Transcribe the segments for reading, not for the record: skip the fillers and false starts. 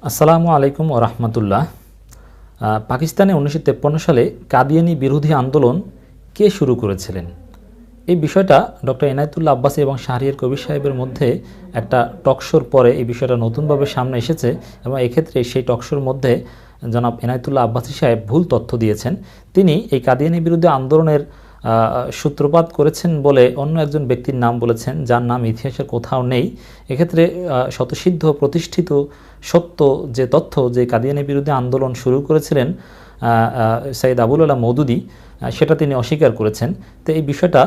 আসসালামু আলাইকুম ওয়া রাহমাতুল্লাহ। পাকিস্তানে 1953 সালে কাদিয়ানী বিরোধী আন্দোলন কে শুরু করেছিলেন? এই বিষয়টা ডক্টর এনায়েতুল্লাহ আব্বাসী এবং শাহরিয়ার কবির সাহেবের মধ্যে একটা টকশোর পরে এই বিষয়টা নতুনভাবে সামনে এসেছে এবং এক্ষেত্রে সেই টকশোর মধ্যে জনাব এনায়েতুল্লাহ আব্বাসী সাহেব ভুল তথ্য দিয়েছেন। তিনি এই কাদিয়ানী বিরোধী আন্দোলনের সূত্রপাত করেছেন বলে অন্য একজন ব্যক্তির নাম বলেছেন, যার নাম ইতিহাসের কোথাও নেই। এক্ষেত্রে শতসিদ্ধ প্রতিষ্ঠিত সত্য যে তথ্য যে কাদিয়ানী বিরোধী আন্দোলন শুরু করেছিলেন সৈয়দ আবুল আলা মওদুদী, সেটা তিনি অস্বীকার করেছেন। তো এই বিষয়টা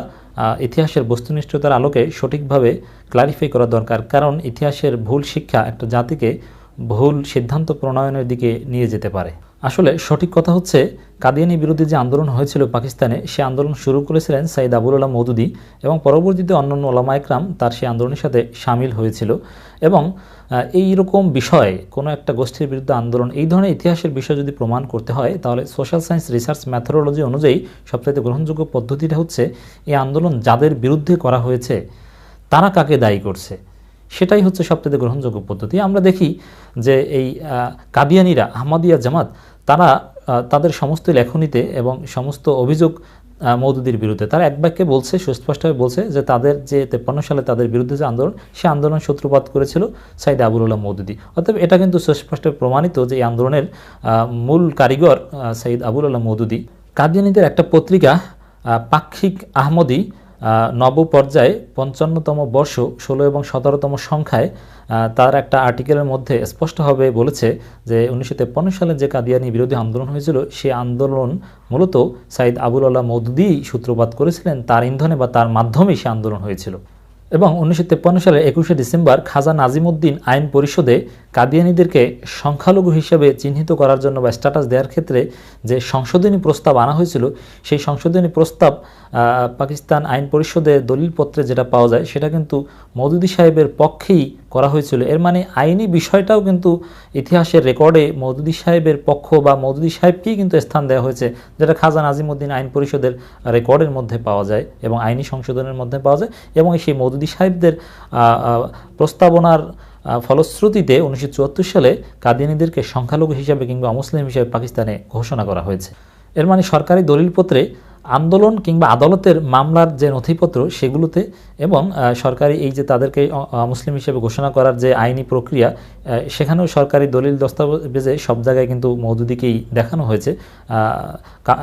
ইতিহাসের বস্তুনিষ্ঠতার আলোকে সঠিকভাবে ক্লারিফাই করা দরকার, কারণ ইতিহাসের ভুল শিক্ষা একটা জাতিকে ভুল সিদ্ধান্ত প্রণয়নের দিকে নিয়ে যেতে পারে। আসলে সঠিক কথা হচ্ছে, কাদিয়ানী বিরোধী যে আন্দোলন হয়েছিল পাকিস্তানে, সে আন্দোলন শুরু করেছিলেন সৈয়দ আবুল আলা মওদুদী এবং পরবর্তীতে অন্যান্য ওলামা একরাম তার সেই আন্দোলনের সাথে সামিল হয়েছিল। এবং এই রকম বিষয়ে কোনো একটা গোষ্ঠীর বিরুদ্ধে আন্দোলন, এই ধরনের ইতিহাসের বিষয় যদি প্রমাণ করতে হয়, তাহলে সোশ্যাল সায়েন্স রিসার্চ ম্যাথোডোলজি অনুযায়ী সবচাইতে গ্রহণযোগ্য পদ্ধতিটা হচ্ছে এই আন্দোলন যাদের বিরুদ্ধে করা হয়েছে তারা কাকে দায়ী করছে, সেটাই হচ্ছে সবচেয়ে গ্রহণযোগ্য পদ্ধতি। আমরা দেখি যে এই কাদিয়ানীরা, আহমদিয়া জামাত, তারা তাদের সমস্ত লেখনীতে এবং সমস্ত অভিযোগ মওদুদীর বিরুদ্ধে তারা এক বাক্যে বলছে, সুস্পষ্টভাবে বলছে যে তাদের যে 53 সালে তাদের বিরুদ্ধে যে আন্দোলন, সে আন্দোলন সূত্রপাত করেছিল সৈয়দ আবুল আলা মওদুদী। অতএব এটা কিন্তু সুস্পষ্টভাবে প্রমাণিত যে এই আন্দোলনের মূল কারিগর সৈয়দ আবুল আলা মওদুদী। কাদিয়ানীদের একটা পত্রিকা পাক্ষিক আহমদী নব পর্যায়ে 55তম বর্ষ 16 এবং 17তম সংখ্যায় তার একটা আর্টিকেলের মধ্যে স্পষ্টভাবে বলেছে যে 1953 সালে যে কাদিয়ানী বিরোধী আন্দোলন হয়েছিল, সে আন্দোলন মূলত সৈয়দ আবুল আলা মওদুদী সূত্রপাত করেছিলেন, তার ইন্ধনে বা তার মাধ্যমেই সে আন্দোলন হয়েছিল। এবং 1953 সালের 21শে ডিসেম্বর খাজা নাজিমউদ্দিন আইন পরিষদে কাদিয়ানীদেরকে সংখ্যালঘু হিসেবে চিহ্নিত করার জন্য বা স্ট্যাটাস দেওয়ার ক্ষেত্রে যে সংশোধনী প্রস্তাব আনা হয়েছিল, সেই সংশোধনী প্রস্তাব পাকিস্তান আইন পরিষদের দলিলপত্রে যেটা পাওয়া যায়, সেটা কিন্তু মওদুদী সাহেবের পক্ষেই করা হয়েছিল। এর মানে আইনি বিষয়টাও কিন্তু ইতিহাসের রেকর্ডে মওদুদী সাহেবের পক্ষ বা মওদুদী সাহেবকেই কিন্তু স্থান দেওয়া হয়েছে, যেটা খাজা নাজিমউদ্দিন আইন পরিষদের রেকর্ডের মধ্যে পাওয়া যায় এবং আইনি সংশোধনের মধ্যে পাওয়া যায়। এবং সেই মওদুদী সাহেবদের প্রস্তাবনার ফলশ্রুতিতে 1974 সালে কাদিয়ানীদেরকে সংখ্যালঘু হিসাবে কিংবা অমুসলিম হিসাবে পাকিস্তানে ঘোষণা করা হয়েছে। এর মানে সরকারি দলিলপত্রে আন্দোলন কিংবা আদালতের মামলার যে নথিপত্র সেগুলোতে এবং সরকারি এই যে তাদেরকে মুসলিম হিসেবে ঘোষণা করার যে আইনি প্রক্রিয়া, সেখানেও সরকারি দলিল দস্তাবেজে সব জায়গায় কিন্তু মওদুদীকেই দেখানো হয়েছে।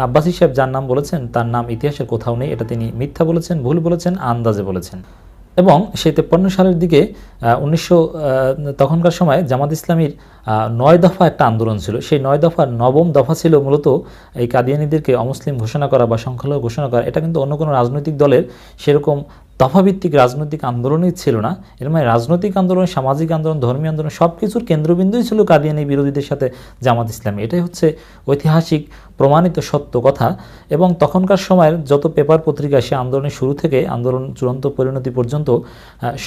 আব্বাসী সাহেব যার নাম বলেছেন, তার নাম ইতিহাসের কোথাও নেই। এটা তিনি মিথ্যা বলেছেন, ভুল বলেছেন, আন্দাজে বলেছেন। এবং সেই 53 সালের দিকে তখনকার সময় জামাত ইসলামীর 9 দফা একটা আন্দোলন ছিল। সেই 9 দফার 9ম দফা ছিল মূলত এই কাদিয়ানীদেরকে অমুসলিম ঘোষণা করা বা সংখ্যালঘু ঘোষণা করা। এটা কিন্তু অন্য কোনো রাজনৈতিক দলের সেরকম দফাভিত্তিক রাজনৈতিক আন্দোলনই ছিল না। এর মানে রাজনৈতিক আন্দোলন, সামাজিক আন্দোলন, ধর্মীয় আন্দোলন সব কিছুর কেন্দ্রবিন্দুই ছিল কাদিয়ানী বিরোধীদের সাথে জামাত ইসলামী। এটাই হচ্ছে ঐতিহাসিক প্রমাণিত সত্য কথা। এবং তখনকার সময়ের যত পেপার পত্রিকা, সে আন্দোলনের শুরু থেকে আন্দোলন চূড়ান্ত পরিণতি পর্যন্ত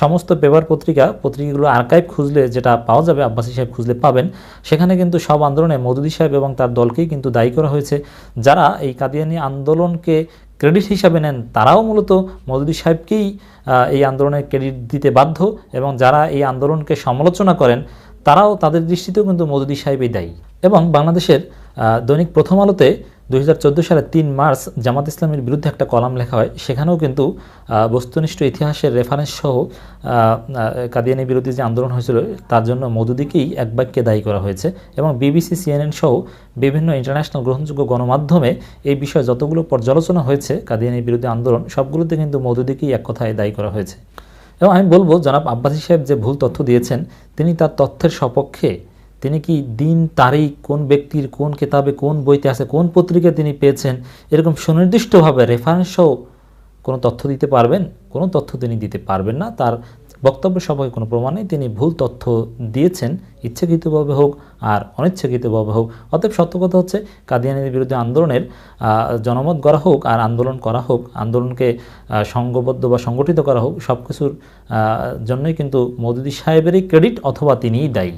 সমস্ত পেপার পত্রিকাগুলো আর্কাইভ খুঁজলে যেটা পাওয়া যাবে, আব্বাসী সাহেব খুঁজলে পাবেন, সেখানে কিন্তু সব আন্দোলনে মওদুদী সাহেব এবং তার দলকেই কিন্তু দায়ী করা হয়েছে। যারা এই কাদিয়ানী আন্দোলনকে ক্রেডিট হিসাবে নেন, তারাও মূলত মওদুদী সাহেবকেই এই আন্দোলনের ক্রেডিট দিতে বাধ্য, এবং যারা এই আন্দোলনকে সমালোচনা করেন তারাও, তাদের দৃষ্টিতেও কিন্তু মওদুদী সাহেবই দায়ী। এবং বাংলাদেশের দৈনিক প্রথম আলোতে 2014 সালের 3 মার্চ জামাত ইসলামের বিরুদ্ধে একটা কলাম লেখা হয়। সেখানেও কিন্তু বস্তুনিষ্ঠ ইতিহাসের রেফারেন্স সহ কাদিয়ানী বিরোধী যে আন্দোলন হয়েছিল তার জন্য মওদুদীকেই এক বাক্যে দায়ী করা হয়েছে। এবং বিবিসি, CNN সহ বিভিন্ন ইন্টারন্যাশনাল গ্রহণযোগ্য গণমাধ্যমে এই বিষয়ে যতগুলো পর্যালোচনা হয়েছে কাদিয়ানী বিরোধী আন্দোলন, সবগুলোতে কিন্তু মওদুদীকেই এক কথায় দায়ী করা হয়েছে। এবং আমি বলবো, জনাব আব্বাসী সাহেব যে ভুল তথ্য দিয়েছেন, তিনি তার তথ্যের সপক্ষে, তিনি কি দিন তারিখ, কোন ব্যক্তির কোন কিতাবে কোন বইতে আছে, কোন পত্রিকায় তিনি পেয়েছেন, এরকম সুনির্দিষ্টভাবে রেফারেন্স সহ কোনো তথ্য দিতে পারবেন? কোনো তথ্য তিনি দিতে পারবেন না। তার বক্তব্য সপক্ষে কোনো প্রমাণ নেই। তিনি ভুল তথ্য দিয়েছেন, ইচ্ছাকৃতভাবে হোক আর অনিচ্ছাকৃতভাবে হোক। অতএব সত্য কথা হচ্ছে, কাদিয়ানীদের বিরুদ্ধে আন্দোলনের জনমত গড়া হোক আর আন্দোলন করা হোক, আন্দোলনকে সংঘবদ্ধ বা সংগঠিত করা হোক, সব কিছুর জন্যই কিন্তু মওদুদী সাহেবেরই ক্রেডিট অথবা তিনিই দায়ী।